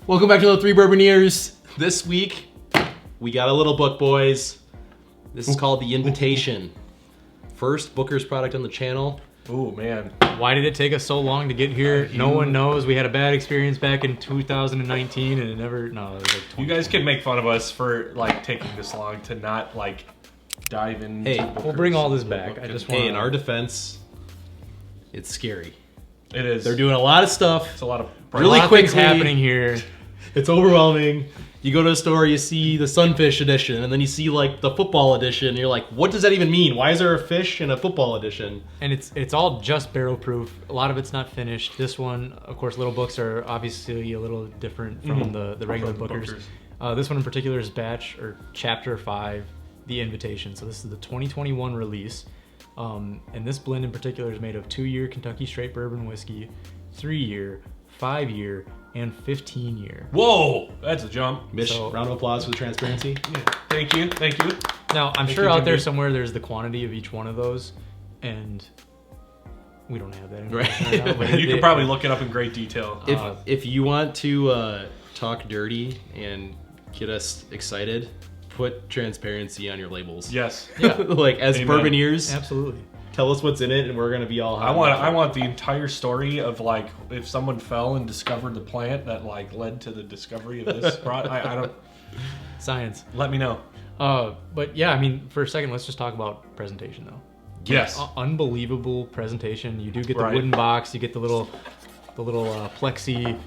Welcome back to the Three Bourbon Years. This week, we got a little book, boys. This is called The Invitation. First Booker's product on the channel. Oh man. Why did it take us so long to get here? No one knows. We had a bad experience back in 2019 and it never, no, it was like You guys can make fun of us for like taking this long to not like dive in. Hey, we'll bring all this back. I just want Hey, in our defense, it's scary. It is. They're doing a lot of stuff. It's a lot of Really quickly happening here. It's overwhelming. You go to a store, you see the Sunfish edition, and then you see like the football edition, and you're like, what does that even mean? Why is there a fish in a football edition? And it's all just barrel proof. A lot of it's not finished. This one, of course, little books are obviously a little different from the regular Bookers. This one in particular is batch or chapter 5, The Invitation. So this is the 2021 release. And this blend in particular is made of 2-year Kentucky straight bourbon whiskey, 3-year, 5-year, and 15-year. Whoa, that's a jump. Mish, So- round of applause for the transparency. Yeah. Thank you. Thank you. Now, I'm Thank sure you, out Jim there B. somewhere there's the quantity of each one of those, and we don't have that information Right. right now. But You could probably look it up in great detail. If you want to talk dirty and get us excited, put transparency on your labels. Yes. Yeah, Like as Amen. Bourboniers, absolutely. tell us what's in it, and we're gonna be all. I want the entire story of like if someone fell and discovered the plant that like led to the discovery of this product. I don't. Science. Let me know. But yeah, I mean, for a second, let's just talk about presentation though. Yes. Unbelievable presentation. You do get the Right. wooden box. You get the little plexi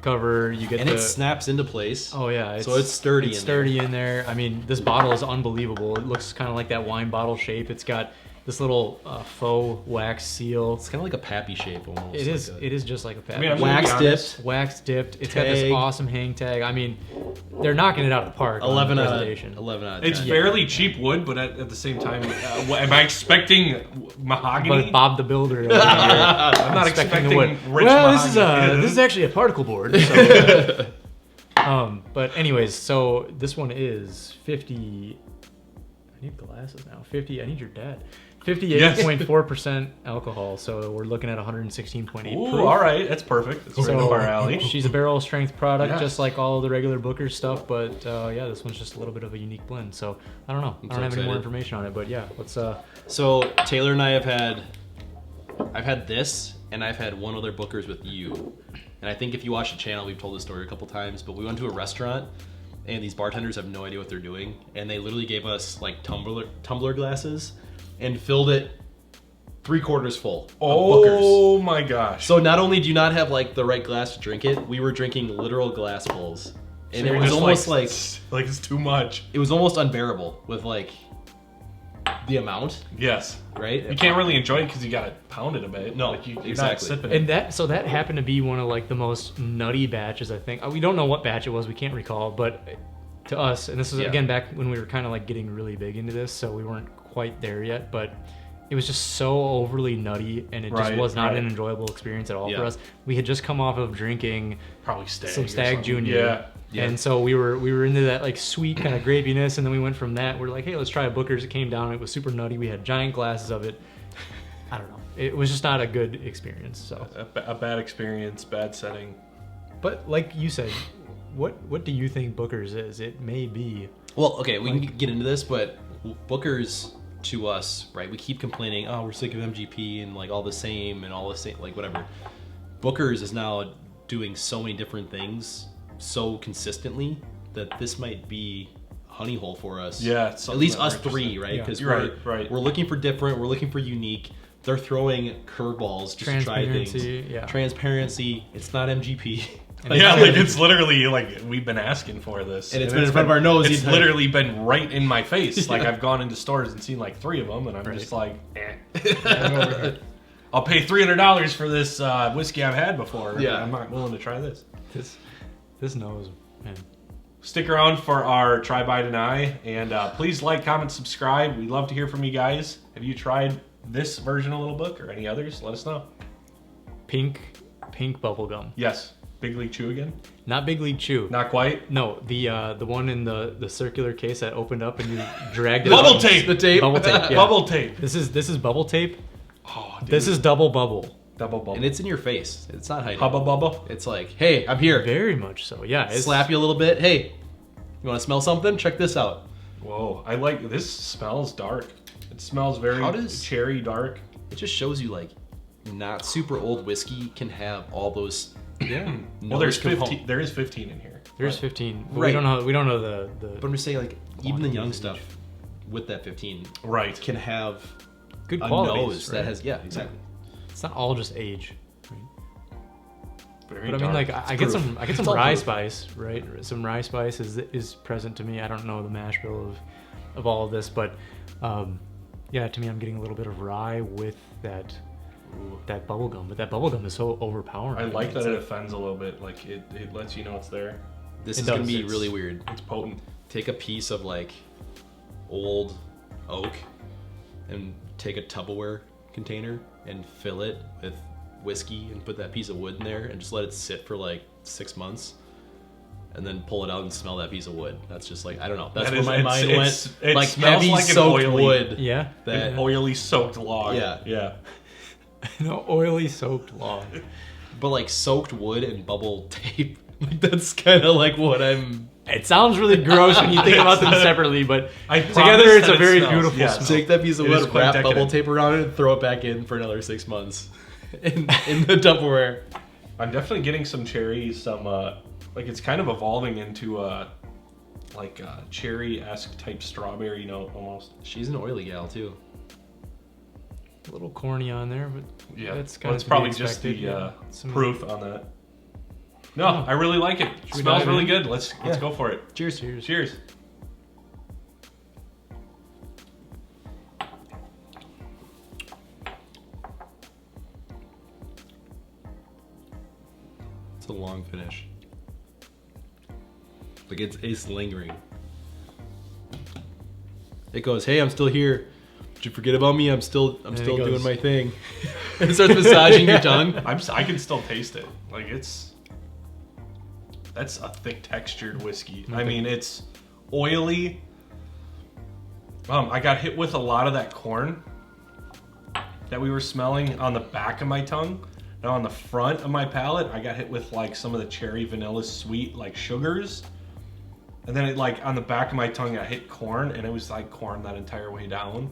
cover. You get and the. it snaps into place. Oh yeah, So it's sturdy It's in sturdy in there. I mean, this bottle is unbelievable. It looks kind of like that wine bottle shape. It's got this little faux wax seal. It's kind of like a pappy shape almost. It is. Like It is just like a I mean, I'm package. gonna be wax honest. dipped. Wax dipped. It's got this Tag. awesome hang tag. I mean, they're knocking it out of the park. 11 on out the of presentation. 11 out of 10. It's fairly cheap wood, but at the same time, am I expecting mahogany? But Bob the Builder. over here. I'm not expecting the wood. rich Well, mahogany. this is actually a particle board. So. But anyways, so this one is 50. I need glasses now. 50. I need your dad. 58.4% alcohol. So we're looking at 116.8 Ooh, proof. all right, that's perfect. That's right up our alley. She's a barrel strength product, Yes. just like all of the regular Booker stuff. But yeah, this one's just a little bit of a unique blend. So I don't know. I don't so have any more excited. information on it. But yeah, let's. So Taylor and I have had this, and I've had one other Bookers with you. And I think if you watch the channel, we've told this story a couple times, but we went to a restaurant, and these bartenders have no idea what they're doing, and they literally gave us like tumbler glasses and filled it 3/4 full of Bookers. Oh my gosh. So not only do you not have like the right glass to drink it, we were drinking literal glassfuls, and So it you're was just almost like it's too much. it was almost unbearable with like the amount, Yes. right? You can't really enjoy it because you gotta pound it a bit. No, like you're not exactly. sipping it. And that happened to be one of like the most nutty batches, I think. We don't know what batch it was. We can't recall, but to us, and this is Yeah. again back when we were kind of like getting really big into this, so we weren't quite there yet. But it was just so overly nutty, and it just Right, was not right. an enjoyable experience at all Yeah. for us. We had just come off of drinking Probably Stag. some or Stag something. Junior, Yeah. Yeah. and so we were into that like sweet kind of grapiness, and then we went from that. We're like, hey, let's try a Booker's. It came down. It was super nutty. We had giant glasses of it. I don't know. It was just not a good experience. So. A bad experience, bad setting. But like you said, what do you think Booker's is? It may be. Well, okay, we can get into this, but Bookers to us, right? We keep complaining, oh, we're sick of MGP and like all the same, like whatever. Bookers is now doing so many different things so consistently that this might be a honey hole for us. Yeah, it's at least something us that we're three, interested right? in. Because Yeah. Right. we're looking for different, we're looking for unique. They're throwing curveballs just to try things. Transparency, yeah. Transparency. It's not MGP. Yeah, like it's literally like we've been asking for this, And it's been in front of our nose the It's entire- literally been right in my face. Like I've gone into stores and seen like 3 of them, and I'm just like, I'll pay $300 for this whiskey I've had before. Yeah. I'm not willing to try this. This nose, man. Stick around for our Try By Deny, and please like, comment, subscribe. We'd love to hear from you guys. Have you tried this version of Little Book or any others? Let us know. Pink bubble gum. Yes, Big League Chew again. Not Big League Chew. Not quite. No, the one in the circular case that opened up and you dragged it. Bubble out. tape. The tape. Bubble tape. Yeah. Bubble tape. This is bubble tape. Oh, dude. This is double bubble. Double bubble. And it's in your face. It's not hiding. Hubba bubba. It's like, hey, I'm here. Very much so. Yeah. Slap you a little bit. Hey, you want to smell something? Check this out. Whoa, I like this. Smells dark. It smells very cherry dark. It just shows you like not super old whiskey can have all those. Yeah. Well, there's 15. There is 15 in here. There's 15. But Right. We don't know the. But I'm just saying, like, even the young stuff with that 15 Right. can have good a qualities, nose right? that has, yeah, exactly. It's not all just age. Right? Very But I mean, dark. like, I get some It's all rye proof. spice, right? Some rye spice is present to me. I don't know the mash bill of all of this, but yeah, to me, I'm getting a little bit of rye with that bubble gum. But that bubble gum is so overpowering. I like that it offends a little bit. Like it lets you know it's there. This It is going to does. be It's- really weird. It's potent. Take a piece of, like, old oak and take a Tupperware container and fill it with whiskey and put that piece of wood in there and just let it sit for, like, 6 months. And then pull it out and smell that piece of wood. That's just like, I don't know. That's That where is- my mind it's- went. it Like smells heavy like an soaked oily- wood. Yeah. That An oily soaked log. Yeah. Yeah. No, oily soaked log. But like soaked wood and bubble tape. Like that's kind of like what I'm. It sounds really gross when you think about them separately, but I together promise it's that a it very smells. beautiful Yeah. smell. Take that piece of It is wood, quite wrap decadent. bubble tape around it, and throw it back in for another 6 months in the Tupperware. I'm definitely getting some cherries. Some like it's kind of evolving into like cherry-esque type strawberry note almost. She's an oily gal too. A little corny on there, but Yeah, that's well, kind it's of probably just the proof on that. No, I really like it. we Smells dive really in? good. Let's go for it. Cheers. Cheers. Cheers. It's a long finish. Like it's lingering. It goes, hey, I'm still here. Did you forget about me? I'm still it doing goes- my thing. And it starts massaging your tongue. I can still taste it. Like that's a thick textured whiskey. I mean, it's oily. I got hit with a lot of that corn that we were smelling on the back of my tongue. Now on the front of my palate, I got hit with like some of the cherry vanilla sweet like sugars. And then it like on the back of my tongue, I hit corn, and it was like corn that entire way down.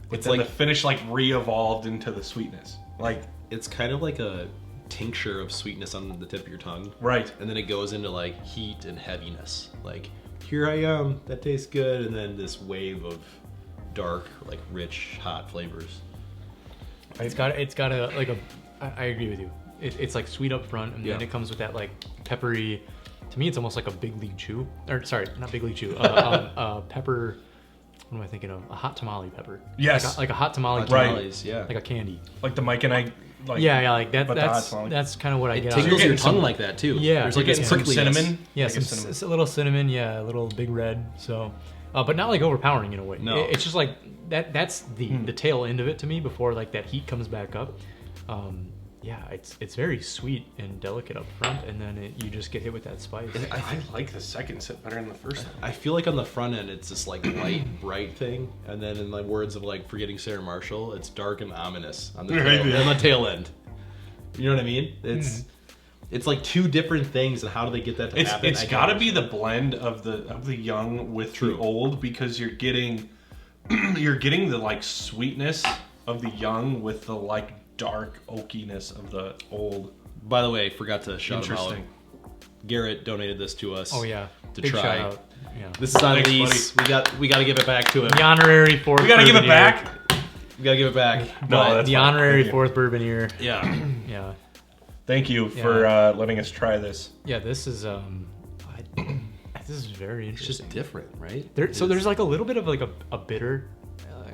But It's then like- the finish like re-evolved into the sweetness. Like It's kind of like a tincture of sweetness on the tip of your tongue. right. And then it goes into like heat and heaviness. Like, here I am, that tastes good. And then this wave of dark, like rich, hot flavors. It's got a like a. I agree with you. It's like sweet up front, and then Yeah. it comes with that like peppery. To me, it's almost like a Big League Chew. Or sorry, not Big League Chew. Pepper. What am I thinking of? A hot tamale pepper. Yes. Like a hot tamale. Hot Right. tamales, yeah. Like a candy. Like the Mike and I. Like, Yeah, like that. but the hot That's tamale. that's kind of what I It get out of tingles it. your getting some- tongue like that too. Yeah. There's You're like this getting some prickliness. cinnamon. Yeah, Like a some cinnamon. a little cinnamon. Yeah, a little Big Red. So, but not like overpowering in a way. No. It's just like that. That's the tail end of it to me before like that heat comes back up. Yeah, it's very sweet and delicate up front, and then you just get hit with that spice. I like the second sip better than the first one. I feel like on the front end, it's this like light, bright thing. And then in the words of like Forgetting Sarah Marshall, it's dark and ominous on the tail end. You know what I mean? It's like two different things, and how do they get that to happen? It's I got to don't be the blend of the young with True. the old, because you're getting the like sweetness of the young with the like dark oakiness of the old. By the way, forgot to shout him out. Interesting. Garrett donated this to us. Oh yeah, To big try. shout out. Yeah, This is on Thanks, lease. We got to give it back to him. the honorary fourth. We gotta give it Bourbon back. We got to give it back. No, But, that's The fine. honorary Thank you. fourth Bourboneer. yeah. Yeah, Thank you for letting us try this. yeah. This is this is very It's interesting. just different, right? So there's like a little bit of like a bitter.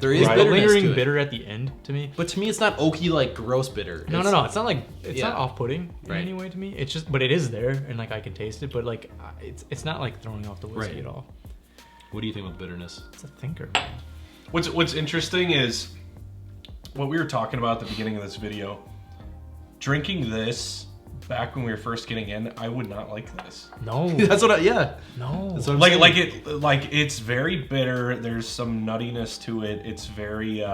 There is Right. a bitterness lingering to it. bitter at the end to me. But to me, it's not oaky like gross bitter. No, it's not like it's not Yeah. off-putting in Right. any way to me. It's just, but it is there, and like I can taste it. But like, it's not like throwing off the whiskey Right. at all. What do you think of bitterness? It's a thinker. What's interesting is what we were talking about at the beginning of this video. Drinking this back when we were first getting in, I would not like this. No, That's what yeah. no. That's what I'm saying. It's very bitter. There's some nuttiness to it. It's very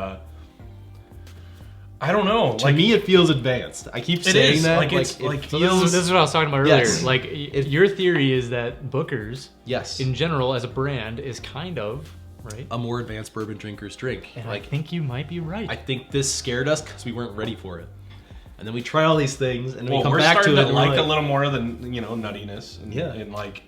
I don't know. To me, it feels advanced. I keep saying is. that. Like, it's it like- So feels. this is what I was talking about earlier. Yes. Like your theory is that Booker's, yes, in general, as a brand, is kind of right. a more advanced bourbon drinker's drink. And Like I think you might be right. I think this scared us because we weren't ready for it. And then we try all these things, and we come we're back to starting it. to and we're like a little more of the nuttiness. And, Yeah. and like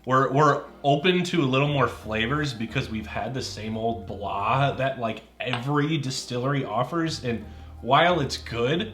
we're open to a little more flavors because we've had the same old blah that like every distillery offers. And while it's good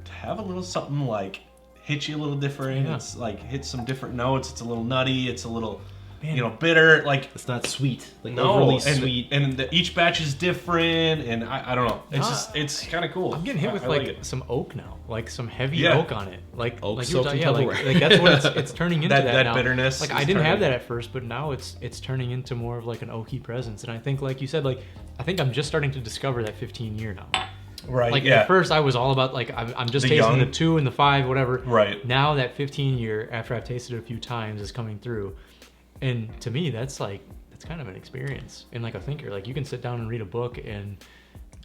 to have a little something like hit you a little different, Yeah. it's like hit some different notes. It's a little nutty. It's a little Man. bitter. Like It's not sweet. Like no, overly and, sweet. and each batch is different. And I don't know. It's Nah, just it's kind of cool. I'm getting hit with I like it. some oak now, like some heavy Yeah. oak on it, like Oak like you were soaked talking- in yeah, Tupperware. like that's what it's turning into That now. bitterness Like is I didn't have turning- that at first, but now it's turning into more of like an oaky presence, and I think like you said, like I think I'm just starting to discover that 15 year now. Right. Like yeah. at first I was all about like I'm just The tasting young. the 2 and the 5, whatever. Right. Now that 15 year, after I've tasted it a few times, is coming through, and to me that's kind of an experience and like a thinker. Like you can sit down and read a book and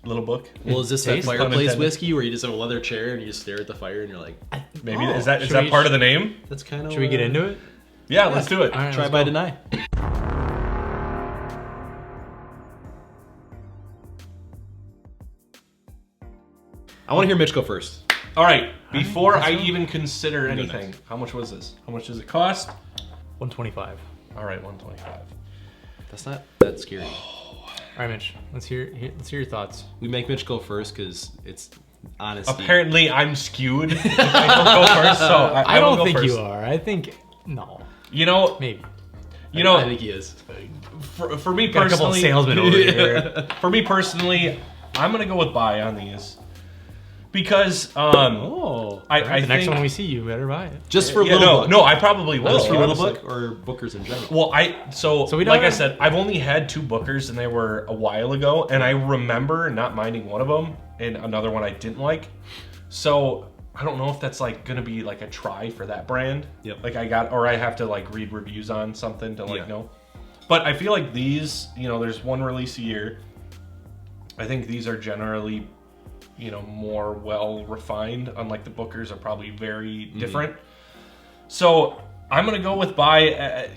Little book. Well, is this that Taste- Pun fireplace intended. whiskey where you just have a leather chair and you just stare at the fire and you're like, Maybe Oh, is that should we- part of the name? that's kind of. should we get into it? Yeah, let's do it. All right, Try let's by go. deny. I want to hear Mitch go first. All right, before let's I go. even consider go anything, how much was this? How much does it cost? 125. All right, 125. That's not that scary. All right, Mitch. Let's hear your thoughts. We make Mitch go first because it's honesty. Apparently, I'm skewed. If I don't go first, so I will don't go think first. you are. I think no, You know, maybe. I think he is. for me Got a couple of personally, salesmen over here. for me personally, I'm gonna go with buy on these because Oh. I The next think, one we see, you better buy it. Just for yeah, Little Book. no, I probably will. Just for Little honestly. Book or Bookers in general. Well, So we don't like I have- said, I've only had 2 Bookers, and they were a while ago, and I remember not minding one of them, and another one I didn't like. So I don't know if that's like gonna be like a try for that brand. Yep. Like I have to like read reviews on something to like Yeah. know. But I feel like these, there's one release a year. I think these are generally, more well refined. Unlike the Bookers, are probably very different. So I'm gonna go with buy.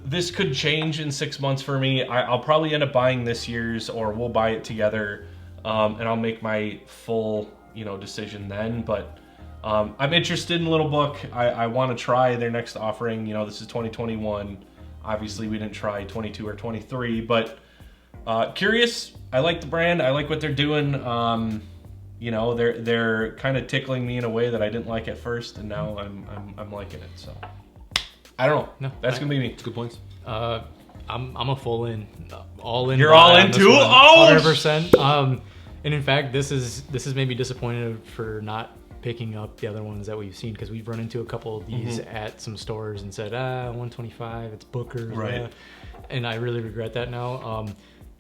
This could change in 6 months for me. I'll probably end up buying this year's, or we'll buy it together, and I'll make my full, decision then. But I'm interested in Little Book. I want to try their next offering. This is 2021. Obviously, we didn't try 22 or 23, but curious. I like the brand. I like what they're doing. They're kind of tickling me in a way that I didn't like at first, and now I'm liking it. So I don't know. No, That's gonna be me. Good points. I'm a full in, all in. You're buy all on in this too? one, Oh, 100%. And in fact, this is maybe disappointed for not picking up the other ones that we've seen, because we've run into a couple of these at some stores and said 125, it's Booker's, Right. and I really regret that now.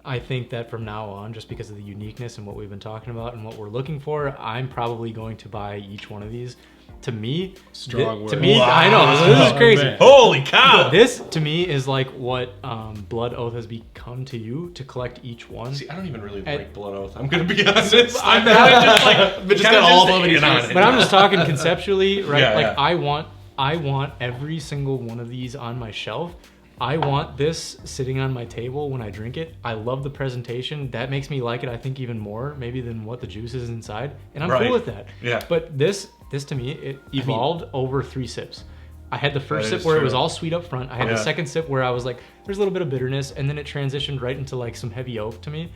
I think that from now on, just because of the uniqueness and what we've been talking about and what we're looking for, I'm probably going to buy each one of these. To me, Strong to word. me, Wow. I know this is crazy. man. Holy cow! This to me is like what Blood Oath has become to you, to collect each one. See, I don't even really At- like Blood Oath. I'm gonna be honest. I'm kinda just like, But just got all of them in on it. But I'm just talking conceptually, right? Yeah, like yeah. I want every single one of these on my shelf. I want this sitting on my table when I drink it. I love the presentation. That makes me like it, I think, even more maybe than what the juice is inside. And I'm Right. cool with that. Yeah. But this to me, it evolved over 3 sips. I had the first That sip is where it true. was all sweet up front. I had the Yeah. second sip where I was like, there's a little bit of bitterness, and then it transitioned right into like some heavy oak to me.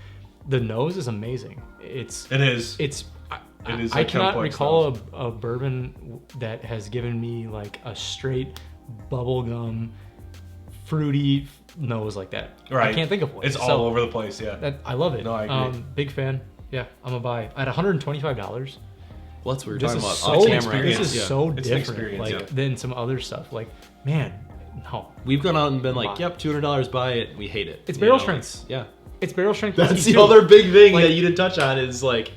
The nose is amazing. It is. It is a I cannot complex recall a bourbon that has given me like a straight bubblegum fruity nose like that. Right. I can't think of one. It's So, all over the place. Yeah. I love it. No, I agree. Big fan. Yeah, I'm a buy at $125. Well, that's what we were This talking is about off so camera. this experience. is Yeah. so It's an different experience, like yeah. than some other stuff. Like, man, no. We've gone out and been like, Buy. yep, $200, buy it. We hate it. It's You barrel know, strength. Yeah. It's barrel strength. That's whiskey the too. other big thing Like- that you didn't touch on is like,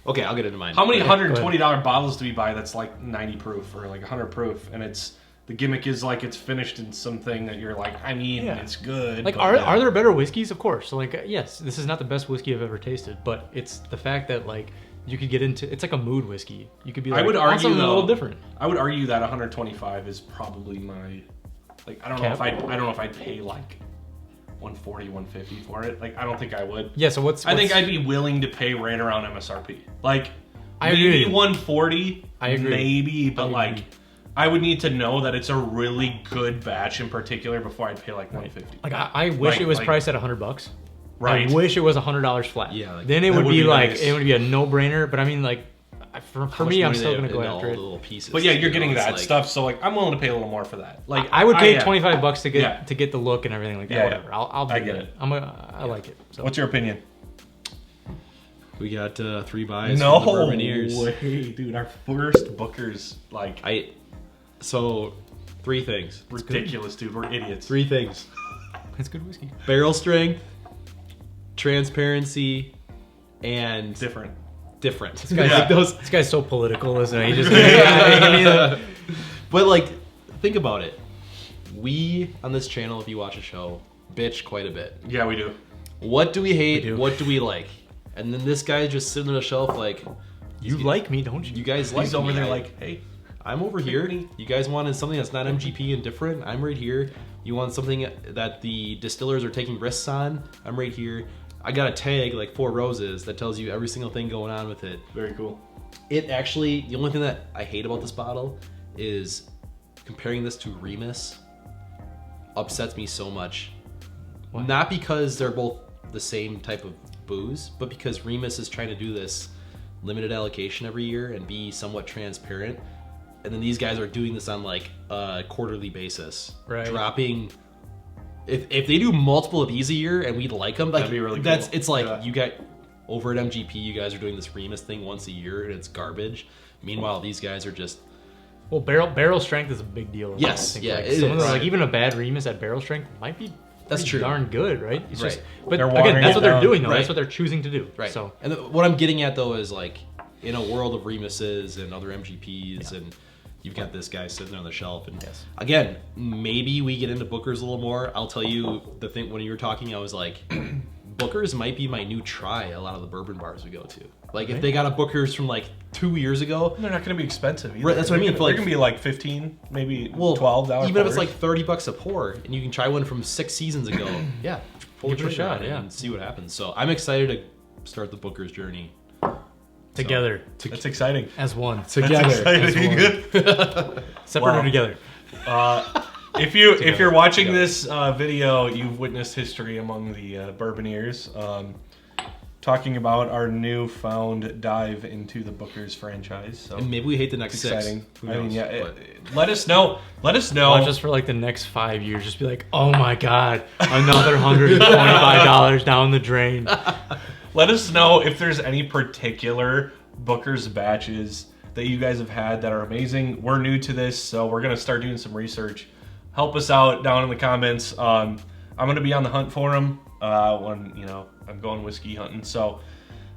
okay, I'll get into mine. How many Yeah, $120 bottles do we buy that's like 90 proof or like 100 proof? And it's the gimmick is like it's finished in something that you're like, I mean, Yeah. it's good. Like, but are there better whiskeys? Of course. So, like, yes, this is not the best whiskey I've ever tasted, but it's the fact that, like, you could get into. It's like a mood whiskey. You could be like, I would argue something a little though, different. I would argue that 125 is probably my, like, I don't know if I'd pay like 140, 150 for it. Like, I don't think I would. Yeah. So what's I think I'd be willing to pay right around MSRP. Like, I maybe agree. 140. I agree. Maybe, but I agree. like, I would need to know that it's a really good batch in particular before I'd pay like 150. Like I wish it was priced at $100. Right. I wish it was $100 flat. Yeah, like, then it that would be like nice. it would be a no-brainer. But I mean, like, for How me, much I'm money still they gonna have go in all after the it. little pieces. But yeah, you're you know, getting it's that like- stuff, so like, I'm willing to pay a little more for that. Like, I would pay yeah. $25 to get Yeah. to get the look and everything like that. Yeah, Whatever. yeah. I'll do I get that. it. I like it. So. What's your opinion? We got 3 buys No from the Bourboniers. way, dude. Our first Booker's like So 3 things. ridiculous, dude. We're idiots. 3 things. It's good whiskey. Barrel strength, transparency, and Different. different. This guy's, Yeah. this guy's so political, isn't he? He just But like, think about it. We on this channel, if you watch a show, bitch quite a bit. Yeah, we do. What do we hate? We do. What do we like? And then this guy's just sitting on a shelf like, you like me, don't you? you guys like He's over me. there like, hey, I'm over here. You guys wanted something that's not MGP and different. I'm right here. You want something that the distillers are taking risks on. I'm right here. I got a tag like 4 Roses that tells you every single thing going on with it. very cool. It actually, the only thing that I hate about this bottle is comparing this to Remus upsets me so much. Why? Not because they're both the same type of booze, but because Remus is trying to do this limited allocation every year and be somewhat transparent. And then these guys are doing this on like a quarterly basis. Right. Dropping, if they do multiple of these a year and we like them, like That'd be really that's cool. it's like Yeah. you got over at MGP, you guys are doing this Remus thing once a year and it's garbage. Meanwhile, these guys are just Well, barrel strength is a big deal. Yes, I think. yeah, like, it some of is. the, like even a bad Remus at barrel strength might be That's pretty true. darn good, right? It's Right. just, but They're again, watering that's it what they're down. doing though. Right. That's what they're choosing to do. right. So And what I'm getting at though is like in a world of Remuses and other MGPs and you've got this guy sitting on the shelf and Yes. again, maybe we get into Booker's a little more. I'll tell you the thing when you were talking, I was like, Booker's might be my new try a lot of the bourbon bars we go to. Like if they got a Booker's from like 2 years ago, They're not going to be expensive either. Right, that's what I mean, They're for like- going to be like 15, maybe well, $12. even if it's like $30 a pour and you can try one from 6 seasons ago, yeah, pull Give the it a trigger shot, on it yeah. and see what happens. So I'm excited to start the Booker's journey. together That's exciting. as one, That's Together. exciting. separate Wow. or together. If you're watching this video, you've witnessed history among the Bourboniers. Talking about our newfound dive into the Booker's franchise. So And maybe we hate the next it's 6. exciting. Who I mean, knows? yeah. But- Let us know. Let us know. Watch us for like the next 5 years. Just be like, oh my god, another $125 down the drain. Let us know if there's any particular Booker's batches that you guys have had that are amazing. We're new to this, so we're gonna start doing some research. Help us out down in the comments. I'm gonna be on the hunt for them when I'm going whiskey hunting. So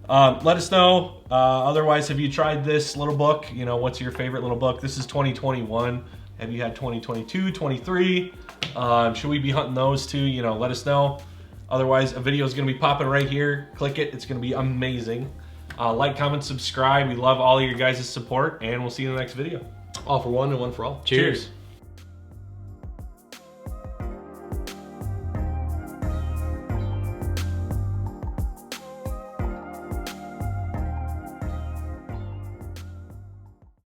let us know. Otherwise, have you tried this little book? What's your favorite little book? This is 2021. Have you had 2022, 23? Should we be hunting those too? Let us know. Otherwise, a video is going to be popping right here. Click it. It's going to be amazing. Like, comment, subscribe. We love all of your guys' support, and we'll see you in the next video. All for one and one for all. Cheers.